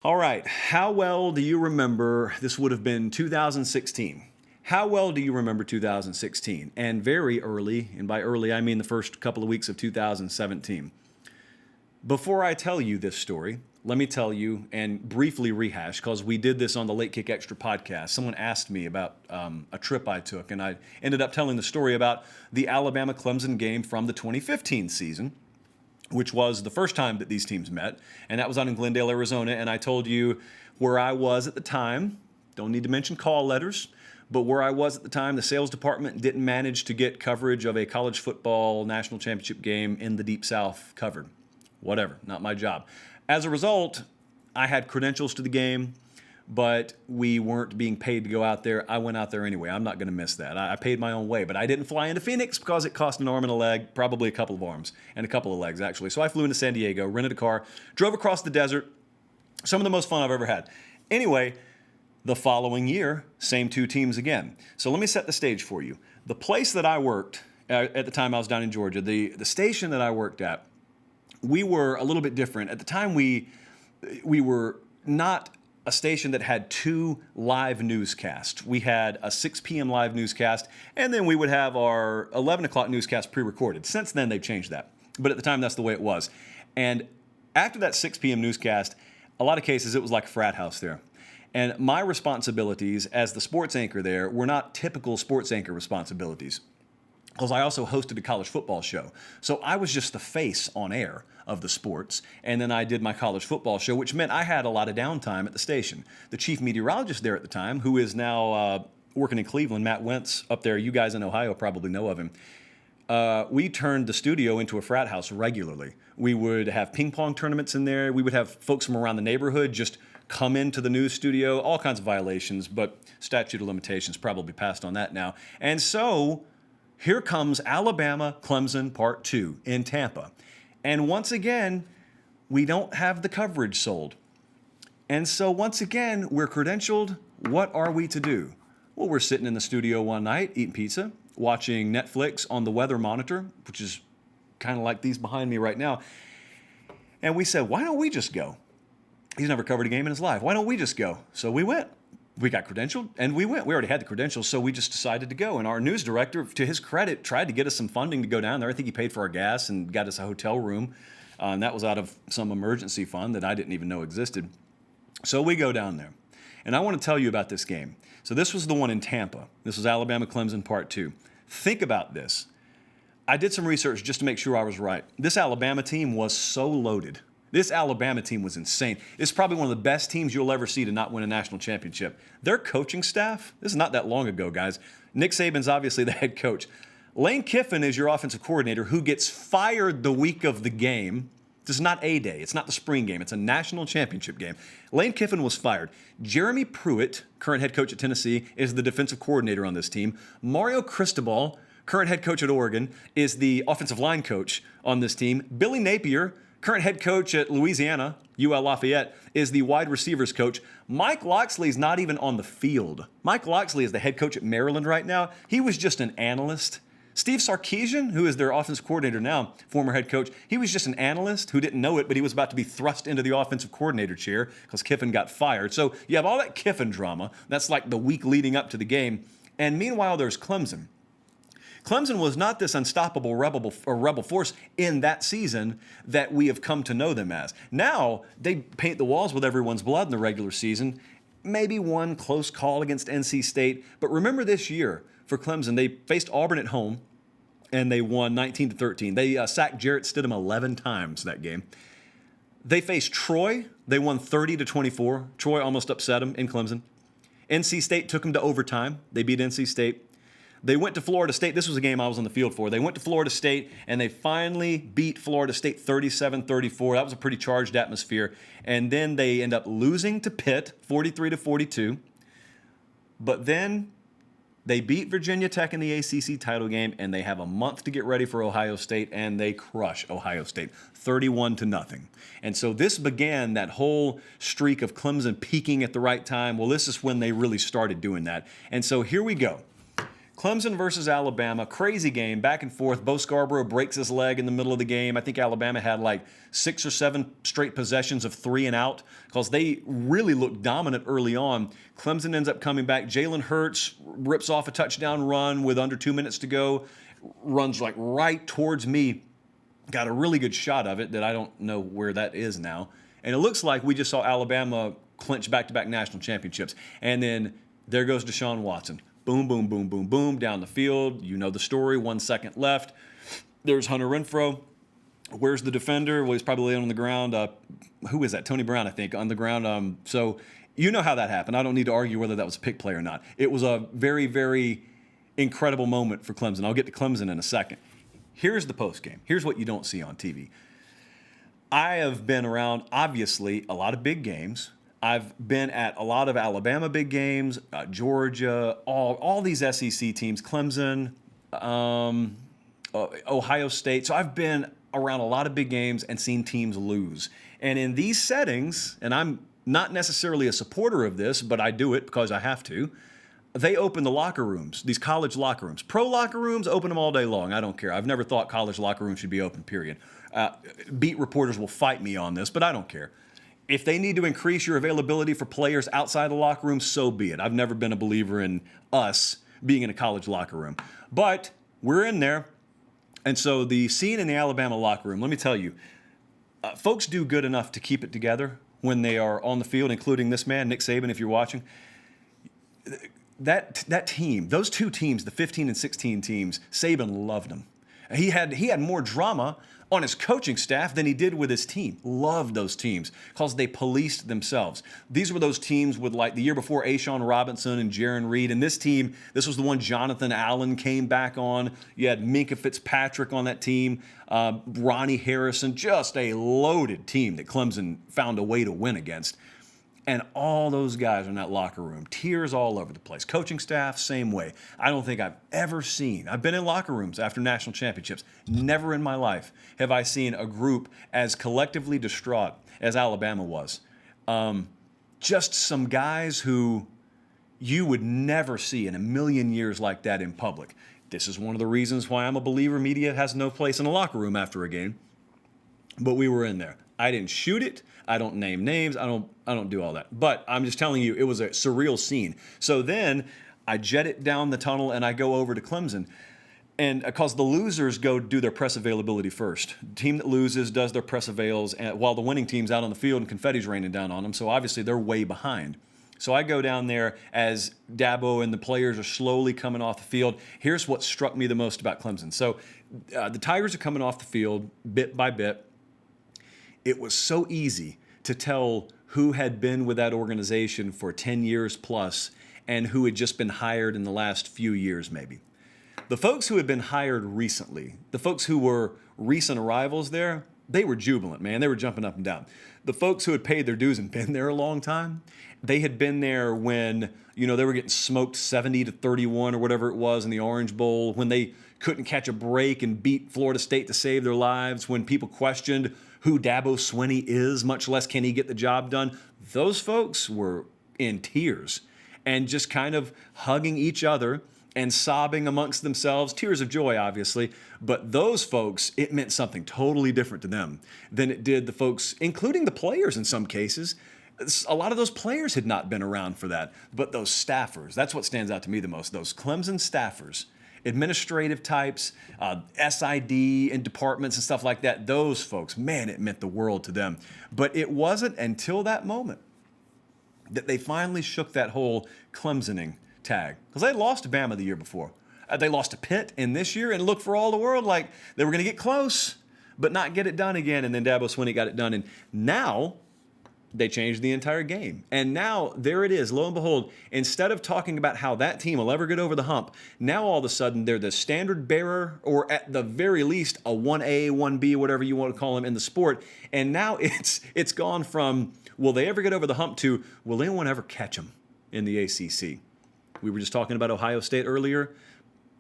All right, how well do you remember, this would have been 2016. How well do you remember 2016? And very early, and by early I mean the first couple of weeks of 2017. Before I tell you this story, let me tell you and briefly rehash, because we did this on the Late Kick Extra podcast. Someone asked me about a trip I took, and I ended up telling the story about the Alabama-Clemson game from the 2015 season, which was the first time that these teams met, and that was out in Glendale, Arizona, and I told you where I was at the time. Don't need to mention call letters, but where I was at the time, the sales department didn't manage to get coverage of a college football national championship game in the Deep South covered. Whatever, not my job. As a result, I had credentials to the game, but we weren't being paid to go out there. I went out there anyway. I'm not going to miss that. I paid my own way, but I didn't fly into Phoenix because it cost an arm and a leg, probably a couple of arms, and a couple of legs, actually. So I flew into San Diego, rented a car, drove across the desert. Some of the most fun I've ever had. Anyway, the following year, same two teams again. So let me set the stage for you. The place that I worked, at the time I was down in Georgia, the station that I worked at, we were a little bit different. At the time, we were not a station that had two live newscasts. We had a 6 p.m. live newscast, and then we would have our 11 o'clock newscast pre-recorded. Since then, they've changed that. But at the time, that's the way it was. And after that 6 p.m. newscast, a lot of cases, it was like a frat house there. And my responsibilities as the sports anchor there were not typical sports anchor responsibilities, because I also hosted a college football show. So I was just the face on air of the sports, and then I did my college football show, which meant I had a lot of downtime at the station. The chief meteorologist there at the time, who is now working in Cleveland, Matt Wentz, up there, you guys in Ohio probably know of him, we turned the studio into a frat house regularly. We would have ping pong tournaments in there. We would have folks from around the neighborhood just come into the news studio, all kinds of violations, but statute of limitations probably passed on that now. And so here comes Alabama Clemson Part 2 in Tampa. And once again, we don't have the coverage sold. And so once again, we're credentialed. What are we to do? Well, we're sitting in the studio one night eating pizza, watching Netflix on the weather monitor, which is kind of like these behind me right now. And we said, why don't we just go? He's never covered a game in his life. Why don't we just go? So we went. We got credentialed, and we went. We already had the credentials, so we just decided to go. And our news director, to his credit, tried to get us some funding to go down there. I think he paid for our gas and got us a hotel room, and that was out of some emergency fund that I didn't even know existed. So we go down there, and I want to tell you about this game. So this was the one in Tampa. This was Alabama-Clemson Part 2. Think about this. I did some research just to make sure I was right. This Alabama team was so loaded. This Alabama team was insane. It's probably one of the best teams you'll ever see to not win a national championship. Their coaching staff, this is not that long ago, guys. Nick Saban's obviously the head coach. Lane Kiffin is your offensive coordinator who gets fired the week of the game. This is not A Day. It's not the spring game. It's a national championship game. Lane Kiffin was fired. Jeremy Pruitt, current head coach at Tennessee, is the defensive coordinator on this team. Mario Cristobal, current head coach at Oregon, is the offensive line coach on this team. Billy Napier, current head coach at Louisiana, UL Lafayette, is the wide receivers coach. Mike Locksley is not even on the field. Mike Locksley is the head coach at Maryland right now. He was just an analyst. Steve Sarkisian, who is their offensive coordinator now, former head coach, he was just an analyst who didn't know it, but he was about to be thrust into the offensive coordinator chair because Kiffin got fired. So you have all that Kiffin drama. That's like the week leading up to the game. And meanwhile, there's Clemson. Clemson was not this unstoppable rebel force in that season that we have come to know them as. Now, they paint the walls with everyone's blood in the regular season. Maybe one close call against NC State. But remember this year for Clemson, they faced Auburn at home, and they won 19-13. They sacked Jarrett Stidham 11 times that game. They faced Troy. They won 30-24. Troy almost upset them in Clemson. NC State took them to overtime. They beat NC State. They went to Florida State. This was a game I was on the field for. They went to Florida State, and they finally beat Florida State 37-34. That was a pretty charged atmosphere. And then they end up losing to Pitt 43-42. But then they beat Virginia Tech in the ACC title game, and they have a month to get ready for Ohio State, and they crush Ohio State 31-0. And so this began that whole streak of Clemson peaking at the right time. Well, this is when they really started doing that. And so here we go. Clemson versus Alabama, crazy game, back and forth. Bo Scarborough breaks his leg in the middle of the game. I think Alabama had like 6 or 7 straight possessions of 3 and out because they really looked dominant early on. Clemson ends up coming back. Jalen Hurts rips off a touchdown run with under 2 minutes to go, runs like right towards me. Got a really good shot of it that I don't know where that is now. And it looks like we just saw Alabama clinch back-to-back national championships. And then there goes Deshaun Watson. Boom, boom, boom, boom, boom, down the field. You know the story, 1 second left. There's Hunter Renfrow. Where's the defender? Well, he's probably laying on the ground. Who is that? Tony Brown, I think, on the ground. So you know how that happened. I don't need to argue whether that was a pick play or not. It was a very, very incredible moment for Clemson. I'll get to Clemson in a second. Here's the postgame. Here's what you don't see on TV. I have been around, obviously, a lot of big games. I've been at a lot of Alabama big games, Georgia, all these SEC teams, Clemson, Ohio State. So I've been around a lot of big games and seen teams lose. And in these settings, and I'm not necessarily a supporter of this, but I do it because I have to, they open the locker rooms, these college locker rooms. Pro locker rooms, open them all day long. I don't care. I've never thought college locker rooms should be open, period. Beat reporters will fight me on this, but I don't care. If they need to increase your availability for players outside the locker room, so be it. I've never been a believer in us being in a college locker room. But we're in there. And so the scene in the Alabama locker room, let me tell you, folks do good enough to keep it together when they are on the field, including this man, Nick Saban, if you're watching. That team, those 2 teams, the 15 and 16 teams, Saban loved them. He had more drama on his coaching staff than he did with his team. Loved those teams because they policed themselves. These were those teams with, like, the year before, Ashawn Robinson and Jaron Reed. And this team, this was the one Jonathan Allen came back on. You had Minka Fitzpatrick on that team, Ronnie Harrison, just a loaded team that Clemson found a way to win against. And all those guys in that locker room, tears all over the place. Coaching staff, same way. I don't think I've ever seen, I've been in locker rooms after national championships. Never in my life have I seen a group as collectively distraught as Alabama was. Just some guys who you would never see in a million years like that in public. This is one of the reasons why I'm a believer media has no place in a locker room after a game. But we were in there. I didn't shoot it. I don't name names. I don't do all that. But I'm just telling you, it was a surreal scene. So then I jet it down the tunnel and I go over to Clemson. And because the losers go do their press availability first. The team that loses does their press avails while the winning team's out on the field and confetti's raining down on them. So obviously they're way behind. So I go down there as Dabo and the players are slowly coming off the field. Here's what struck me the most about Clemson. So the Tigers are coming off the field bit by bit. It was so easy to tell who had been with that organization for 10 years plus and who had just been hired in the last few years maybe. The folks who had been hired recently, the folks who were recent arrivals there, they were jubilant, man. They were jumping up and down. The folks who had paid their dues and been there a long time, they had been there when, they were getting smoked 70-31 or whatever it was in the Orange Bowl, when they couldn't catch a break and beat Florida State to save their lives, when people questioned who Dabo Swinney is, much less can he get the job done. Those folks were in tears and just kind of hugging each other and sobbing amongst themselves, tears of joy, obviously. But those folks, it meant something totally different to them than it did the folks, including the players in some cases. A lot of those players had not been around for that. But those staffers, that's what stands out to me the most. Those Clemson staffers, administrative types, SID and departments and stuff like that, those folks, man, it meant the world to them. But it wasn't until that moment that they finally shook that whole Clemsoning tag. Because they lost to Bama the year before. They lost to Pitt in this year and looked for all the world like they were going to get close, but not get it done again. And then Dabo Swinney got it done. And now they changed the entire game. And now there it is. Lo and behold, instead of talking about how that team will ever get over the hump, now all of a sudden they're the standard bearer, or at the very least a 1A, 1B, whatever you want to call them in the sport. And now it's gone from, will they ever get over the hump, to, will anyone ever catch them in the ACC? We were just talking about Ohio State earlier.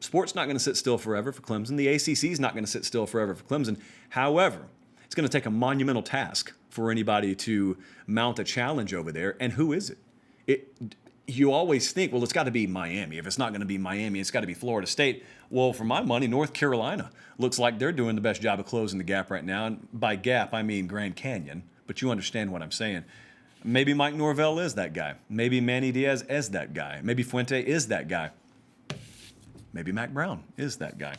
Sport's not going to sit still forever for Clemson. The ACC is not going to sit still forever for Clemson. However, it's going to take a monumental task for anybody to mount a challenge over there. And who is it? you always think, well, it's got to be Miami. If it's not going to be Miami, it's got to be Florida State. Well, for my money, North Carolina looks like they're doing the best job of closing the gap right now. And by gap, I mean Grand Canyon, but you understand what I'm saying. Maybe Mike Norvell is that guy. Maybe Manny Diaz is that guy. Maybe Fuente is that guy. Maybe Mac Brown is that guy.